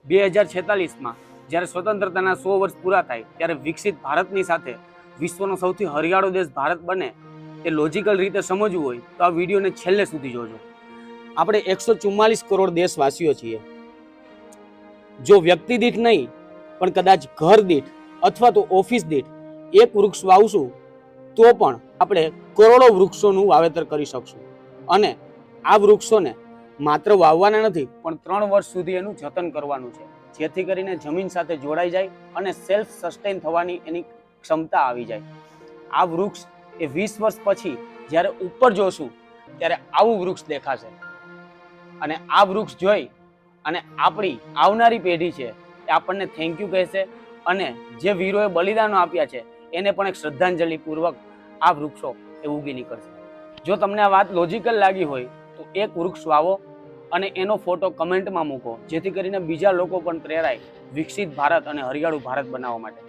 2046માં જ્યારે સ્વતંત્રતાના 100 વર્ષ પૂરા થાય ત્યારે વિકસિત ભારતની સાથે વિશ્વનો સૌથી હરિયાળો દેશ ભારત બને તે લોજિકલ રીતે સમજવું હોય તો આ વિડીયોને છેલ્લે સુધી જોજો. આપણે 144 કરોડ દેશવાસીઓ છીએ. જો વ્યક્તિ દીઠ નહીં પણ કદાચ ઘર દીઠ અથવા તો ઓફિસ દીઠ એક વૃક્ષ વાવશું તો પણ આપણે કરોડો વૃક્ષોનું વાવેતર કરી શકશું. અને આ વૃક્ષોને માત્ર વાવવાના નથી પણ 3 વર્ષ સુધી એનું જતન કરવાનું છે, જેથી કરીને જમીન સાથે જોડાઈ જાય અને સેલ્ફ સસ્ટેન થવાની એની ક્ષમતા આવી જાય. આ વૃક્ષ એ 20 વર્ષ પછી જ્યારે ઉપર જોશું ત્યારે આવું વૃક્ષ દેખાશે. અને આ વૃક્ષ જોઈ અને આપણી આવનારી પેઢી છે એ આપણને થેન્ક યુ કહેશે અને જે વીરોએ બલિદાનો આપ્યા છે એને પણ એક શ્રદ્ધાંજલિ પૂર્વક આ વૃક્ષો એ ઉગી નીકળશે. જો તમને આ વાત લોજિકલ લાગી હોય તો એક વૃક્ષ વાવો અને એનો ફોટો કમેન્ટમાં મૂકો, જેથી કરીને બીજા લોકો પણ પ્રેરાય વિકસિત ભારત અને હરિયાળું ભારત બનાવવા માટે.